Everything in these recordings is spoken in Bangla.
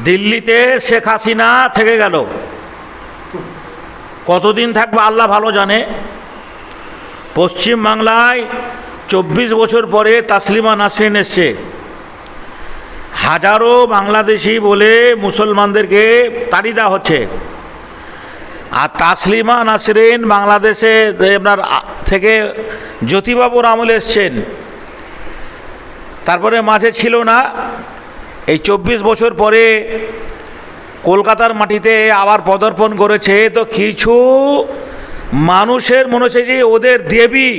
দিল্লিতে শেখ হাসিনা থেকে গেল, কতদিন থাকবে আল্লাহ ভালো জানে। পশ্চিম বাংলায় 24 বছর পরে তাসলিমা নাসরিন এসছে। হাজারো বাংলাদেশি বলে মুসলমানদেরকে তাড়ি দেওয়া হচ্ছে, আর তাসলিমা নাসরিন বাংলাদেশে আপনার থেকে জ্যোতিবাবুর আমলে এসছেন। তারপরে মাঝে ছিল না, এই 24 বছর পরে কলকাতার মাটিতে আবার পদার্পণ করেছে। তো কিছু মানুষের মনে হচ্ছে যে ওদের দেবী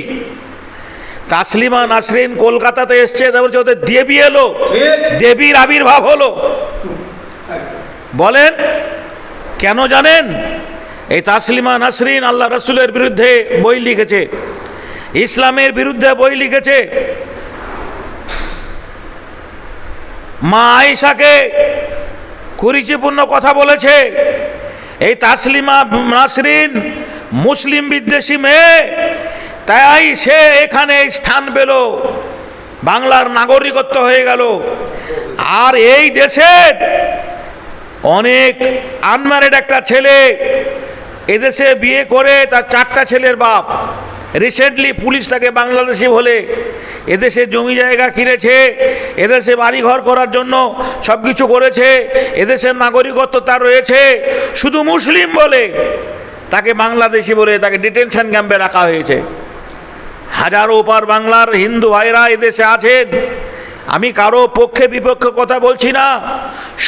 তাসলিমা নাসরিন কলকাতাতে এসছে, তারপরে ওদের দেবী এলো, দেবীর আবির্ভাব হলো। বলেন কেন জানেন? এই তাসলিমা নাসরিন আল্লাহ রসুলের বিরুদ্ধে বই লিখেছে, ইসলামের বিরুদ্ধে বই লিখেছে, মা আয়েশাকে কুরুচিপূর্ণ কথা বলেছে। এই তাসলিমা নাসরিন মুসলিম বিদ্বেষী মেয়ে, তাই সে এখানে স্থান পেল, বাংলার নাগরিকত্ব হয়ে গেল। আর এই দেশের অনেক আনম্যারিড একটা ছেলে এদেশে বিয়ে করে তার 4টা ছেলের বাপ, রিসেন্টলি পুলিশ তাকে বাংলাদেশি বলে এদেশে জমি জায়গা কিনেছে, এদেশে বাড়িঘর করার জন্য সব কিছু করেছে, এদেশের নাগরিকত্ব তার রয়েছে, শুধু মুসলিম বলে তাকে বাংলাদেশি বলে তাকে ডিটেনশন ক্যাম্পে রাখা হয়েছে। হাজারো ওপার বাংলার হিন্দু ভাইরা এদেশে আছেন। আমি কারো পক্ষে বিপক্ষে কথা বলছি না,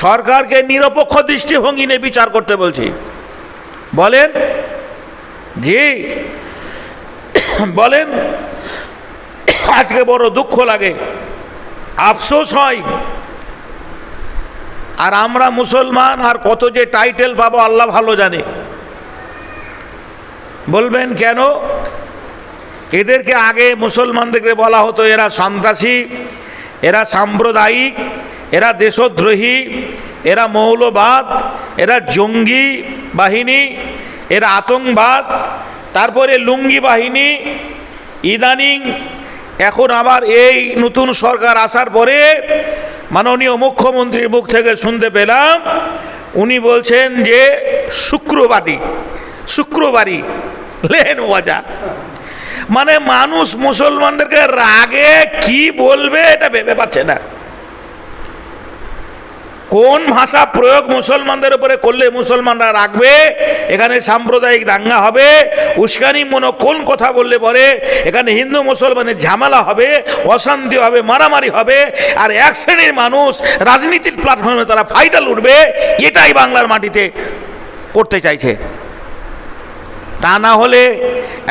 সরকারকে নিরপেক্ষ দৃষ্টিভঙ্গি নিয়ে বিচার করতে বলছি। বলেন জি, বলেন। আজকে বড় দুঃখ লাগে, আফসোস হয়। আর আমরা মুসলমান আর কত যে টাইটেল পাবো আল্লাহ ভালো জানে। বলবেন কেন? এদেরকে আগে মুসলমানদেরকে বলা হতো এরা সন্ত্রাসী, এরা সাম্প্রদায়িক, এরা দেশদ্রোহী, এরা মৌলবাদ, এরা জঙ্গি বাহিনী, এরা আতঙ্কবাদ, তারপরে লুঙ্গি বাহিনী। ইদানিং এখন আবার এই নতুন সরকার আসার পরে মাননীয় মুখ্যমন্ত্রীর মুখ থেকে শুনতে পেলাম, উনি বলছেন যে শুক্রবারী লেন ওয়াজা। মানে মানুষ মুসলমানদেরকে রাগে কি বলবে এটা ভেবে পাচ্ছে না। কোন ভাষা প্রয়োগ মুসলমানদের উপরে করলে মুসলমানরা রাখবে, এখানে সাম্প্রদায়িক দাঙ্গা হবে, উস্কানিমূলক কোন কথা বললে পরে এখানে হিন্দু মুসলমানের ঝামেলা হবে, অশান্তি হবে, মারামারি হবে, আর এক শ্রেণীর মানুষ রাজনীতির প্ল্যাটফর্মে তারা ফাইটাল উঠবে, এটাই বাংলার মাটিতে করতে চাইছে। তা না হলে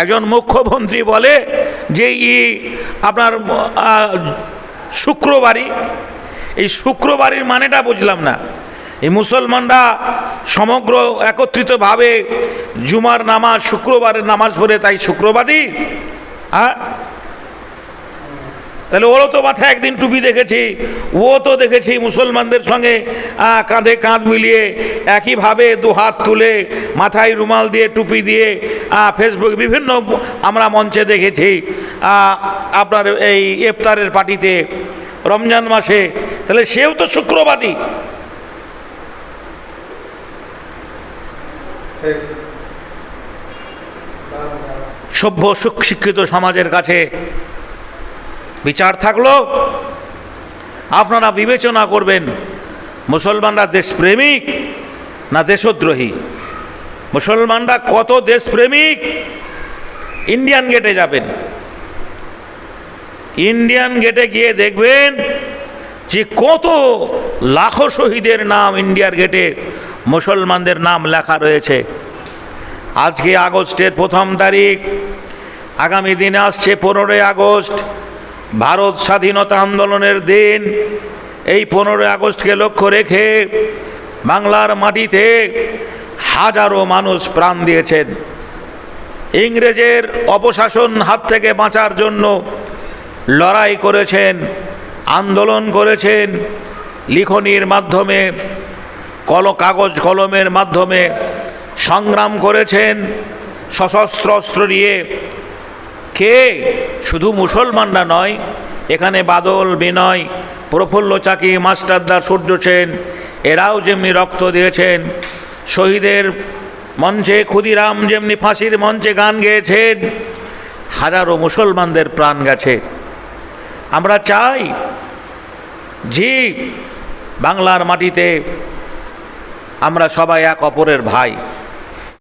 একজন মুখ্যমন্ত্রী বলে যে আপনার শুক্রবারই, এই শুক্রবারের মানেটা বুঝলাম না। এই মুসলমানরা সমগ্র একত্রিতভাবে জুমার নামাজ শুক্রবারের নামাজ পড়ে, তাই শুক্রবারই। তাহলে ওরও তো মাথায় একদিন টুপি দেখেছি, ও তো দেখেছি মুসলমানদের সঙ্গে কাঁধে কাঁধ মিলিয়ে একইভাবে দুহাত তুলে মাথায় রুমাল দিয়ে টুপি দিয়ে ফেসবুক বিভিন্ন আমরা মঞ্চে দেখেছি আপনার এই ইফতারের পার্টিতে রমজান মাসে। তাহলে সেও তো শুক্রবাদী। সভ্য সুশিক্ষিত সমাজের কাছে বিচার থাকলো, আপনারা বিবেচনা করবেন মুসলমানরা দেশপ্রেমিক না দেশদ্রোহী। মুসলমানরা কত দেশপ্রেমিক, ইন্ডিয়ান গেটে যাবেন, ইন্ডিয়ান গেটে গিয়ে দেখবেন যে কত লাখো শহীদের নাম ইন্ডিয়ার গেটে মুসলমানদের নাম লেখা রয়েছে। আজকে আগস্টের 1 তারিখ, আগামী দিনে আসছে 15 আগস্ট, ভারত স্বাধীনতা আন্দোলনের দিন। এই 15 আগস্টকে লক্ষ্য রেখে বাংলার মাটিতে হাজারো মানুষ প্রাণ দিয়েছেন। ইংরেজের অপশাসন হাত থেকে বাঁচার জন্য লড়াই করেছেন, আন্দোলন করেছেন, লিখনির মাধ্যমে, কাগজ কলমের মাধ্যমে সংগ্রাম করেছেন, সশস্ত্র অস্ত্র নিয়ে। কে? শুধু মুসলমানরা নয়, এখানে বাদল, বিনয়, প্রফুল্ল চাকি, মাস্টারদা, সূর্য সেন, এরাও যেমনি রক্ত দিয়েছেন, শহীদের মঞ্চে ক্ষুদিরাম যেমনি ফাঁসির মঞ্চে গান গেয়েছেন, হাজারো মুসলমানদের প্রাণ গেছে। আমরা চাই জি বাংলার মাটিতে আমরা সবাই এক অপরের ভাই।